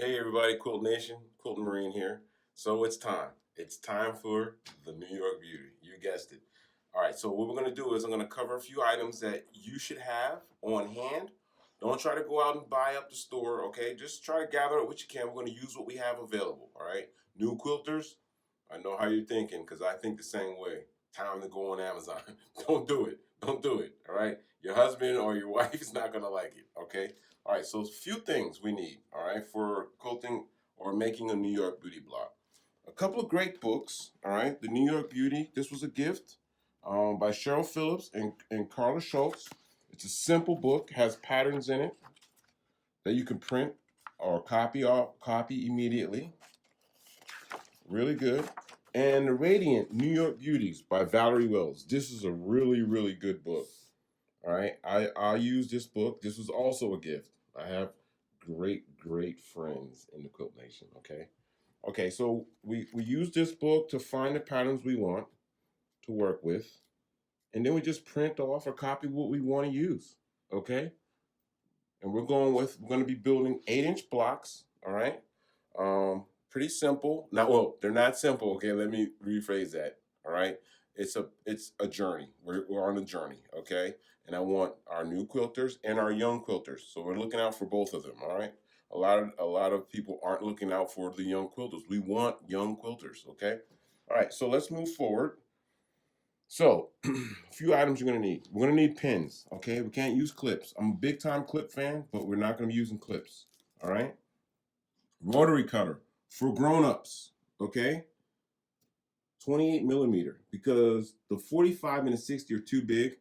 Hey everybody, Quilt Nation, Quilt Marine here. So it's time. It's time for the New York Beauty. You guessed it. All right, so what we're gonna do is I'm gonna cover a few items that you should have on hand. Don't try to go out and buy up the store, okay? Just try to gather what you can. We're gonna use what we have available, all right? New quilters, I know how you're thinking, because I think the same way. Time to go on Amazon. Don't do it. Don't do it, all right? Your husband or your wife is not gonna like it, okay? All right, so a few things we need, all right, for quilting or making a New York Beauty block. A couple of great books, all right. The New York Beauty, this was a gift by Cheryl Phillips and Carla Schultz. It's a simple book, has patterns in it that you can print or copy immediately. Really good. And The Radiant New York Beauties by Valerie Wells. This is a really, really good book. All right, I use this book. This was also a gift. I have great friends in the Quilt Nation. Okay. So we use this book to find the patterns we want to work with, and then we just print off or copy what we want to use. Okay, and we're going to be building 8-inch blocks. All right, pretty simple. Now, well, they're not simple. Okay, let me rephrase that. All right, it's a journey. We're on a journey. Okay, and I want our new quilters and our young quilters. So we're looking out for both of them. All right. A lot of people aren't looking out for the young quilters. We want young quilters. Okay. All right. So let's move forward. So, a few items you're gonna need. We're gonna need pins. Okay. We can't use clips. I'm a big time clip fan, but we're not gonna be using clips. All right. Rotary cutter for grown-ups. Okay. 28 millimeter, because the 45 and the 60 are too big.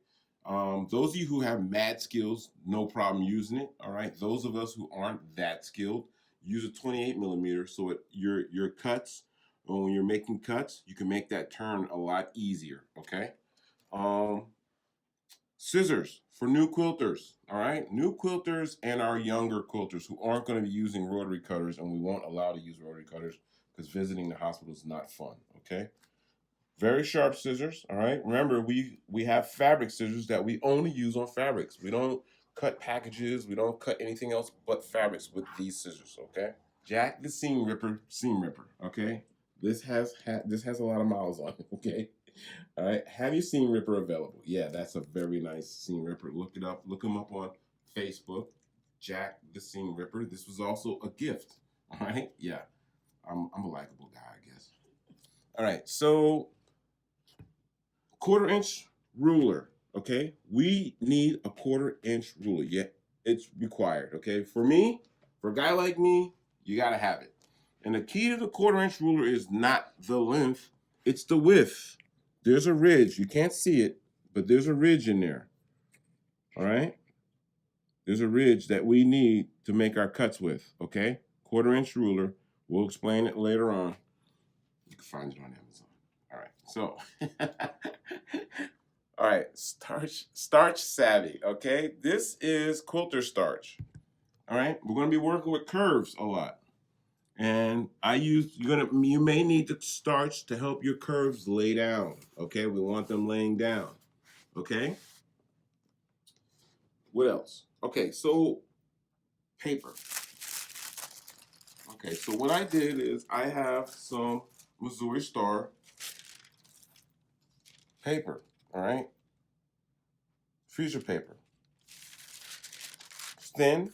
Those of you who have mad skills, no problem using it. All right. Those of us who aren't that skilled, use a 28 millimeter so your cuts, when you're making cuts, you can make that turn a lot easier. Okay. Um, Scissors for new quilters. All right. New quilters and our younger quilters who aren't going to be using rotary cutters, and we won't allow to use rotary cutters because visiting the hospital is not fun. Okay. Very sharp scissors. All right. Remember, we have fabric scissors that we only use on fabrics. We don't cut packages. We don't cut anything else but fabrics with these scissors. Okay. Jack the Seam Ripper, Seam Ripper. Okay. This has a lot of miles on it. Okay. All right. Have your seam ripper available? Yeah, that's a very nice seam ripper. Look it up. Look him up on Facebook. Jack the Seam Ripper. This was also a gift. All right. Yeah. I'm a likable guy, I guess. All right. So 1/4 inch ruler. Okay, we need a 1/4 inch ruler. Yeah, it's required. Okay, for a guy like me, you gotta have it. And the key to the 1/4 inch ruler is not the length, it's the width. There's a ridge. You can't see it, but there's a ridge in there. All right, there's a ridge that we need to make our cuts with. Okay, 1/4 inch ruler. We'll explain it later on. You can find it on Amazon. All right, so all right, starch savvy. Okay, this is quilter starch. All right, we're gonna be working with curves a lot, and you may need the starch to help your curves lay down. Okay, we want them laying down. Okay, what else? Okay, so paper. Okay, so what I did is I have some Missouri Star paper. All right, freezer paper. It's thin,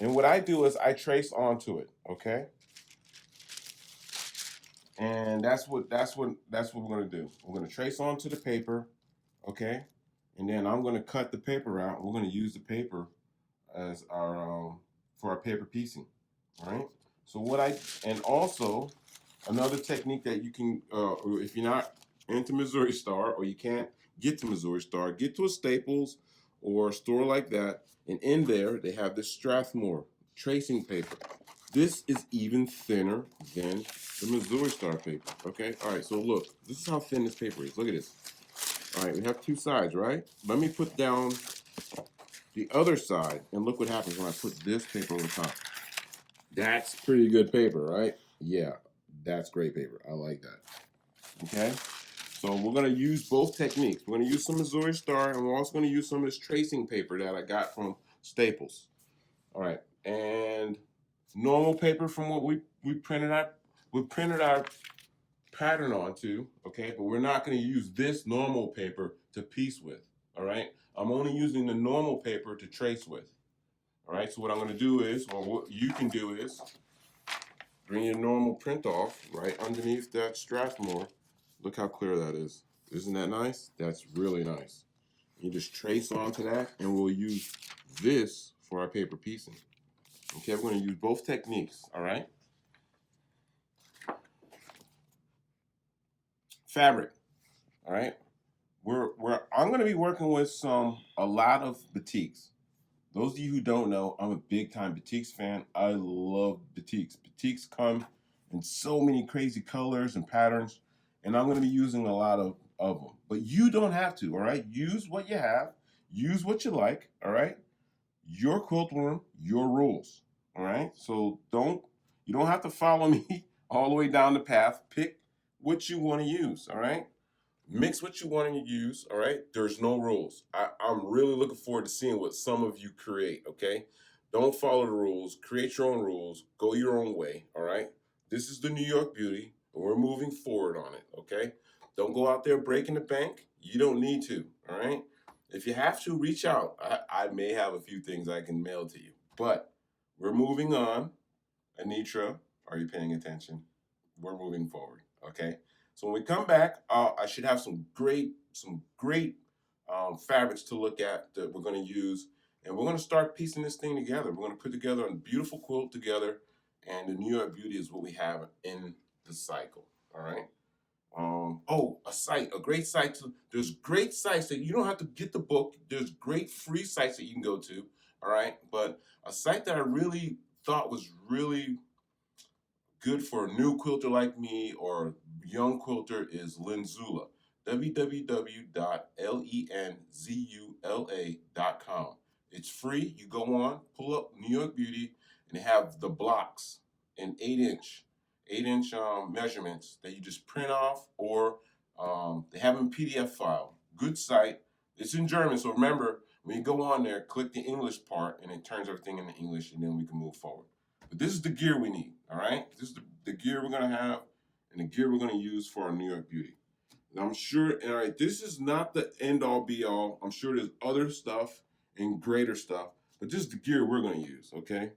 and what I do is I trace onto it. Okay. And that's what we're gonna do. We're gonna trace onto the paper, okay, and then I'm gonna cut the paper out. We're gonna use the paper as our for our paper piecing. All right. So and also another technique that you can, if you're not into Missouri Star or you can't get to Missouri Star, get to a Staples or a store like that, and in there they have this Strathmore tracing paper. This is even thinner than the Missouri Star paper. Okay, all right, so look, this is how thin this paper is. Look at this. All right, we have two sides, right? Let me put down the other side, and look what happens when I put this paper on the top. That's pretty good paper, right? Yeah, that's great paper. I like that. Okay, so we're gonna use both techniques. We're gonna use some Missouri Star, and we're also gonna use some of this tracing paper that I got from Staples. All right, and normal paper from what we printed our pattern onto, okay? But we're not going to use this normal paper to piece with, all right? I'm only using the normal paper to trace with, all right? So what I'm going to do is, or what you can do is, bring your normal print off right underneath that Strathmore. Look how clear that is. Isn't that nice? That's really nice. You just trace onto that, and we'll use this for our paper piecing. Okay, we're going to use both techniques, all right? Fabric, all right? I'm going to be working with a lot of batiks. Those of you who don't know, I'm a big time batiks fan. I love batiks. Batiks come in so many crazy colors and patterns, and I'm going to be using a lot of them. But you don't have to, all right? Use what you have. Use what you like, all right? Your quilt room, your rules, all right? So you don't have to follow me all the way down the path. Pick what you want to use, all right? Mix what you want to use, all right? There's no rules. I'm really looking forward to seeing what some of you create, okay? Don't follow the rules. Create your own rules. Go your own way, all right? This is the New York Beauty, and we're moving forward on it, okay? Don't go out there breaking the bank. You don't need to, all right? If you have to, reach out. I may have a few things I can mail to you, but we're moving on. Anitra, are you paying attention? We're moving forward, okay? So when we come back, I should have some great fabrics to look at that we're going to use, and we're going to start piecing this thing together. We're going to put together a beautiful quilt together, and the New York Beauty is what we have in the cycle. All right. Oh, a great site. There's great sites that you don't have to get the book. There's great free sites that you can go to. All right, but a site that I really thought was really good for a new quilter like me or young quilter is Lenzula, www.lenzula.com. It's free. You go on, pull up New York Beauty, and they have the blocks in 8-inch measurements that you just print off, or they have them in PDF file. Good site. It's in German, so remember, when you go on there, click the English part, and it turns everything into English, and then we can move forward. But this is the gear we need, all right? This is the gear we're going to have and the gear we're going to use for our New York Beauty. And I'm sure, all right, this is not the end-all, be-all. I'm sure there's other stuff and greater stuff, but this is the gear we're going to use, okay?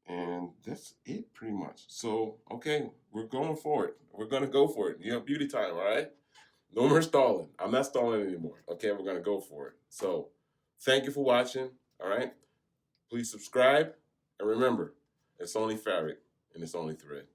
And that's it pretty much. So, okay, we're going for it. We're going to go for it. You have beauty time, all right? No more stalling. I'm not stalling anymore. Okay, we're going to go for it. So, thank you for watching, all right? Please subscribe, and remember, it's only fabric, and it's only thread.